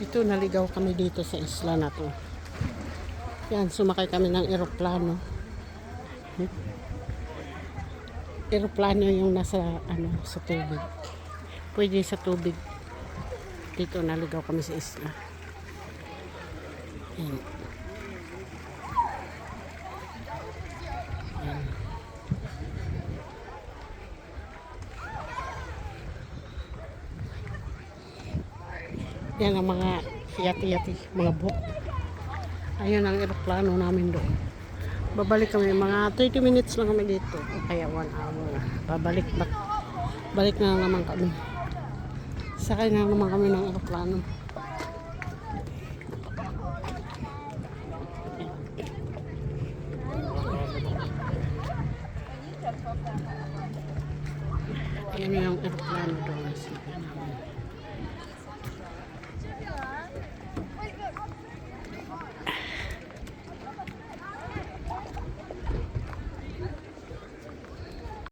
Ito, naligaw kami dito sa isla na to. Yan, sumakay kami ng eroplano. Eroplano yung nasa, sa tubig. Pwede sa tubig. Dito, naligaw kami sa isla. Yan. Yan. Yan ang mga yati-yati, mga boat. Ayun ang eroplano namin doon. Babalik kami, mga 30 minutes lang kami dito. O kaya 1 hour. Babalik back. Balik na naman kami. Sakay na naman kami ng eroplano. Ayun yung eroplano doon. Sakay namin.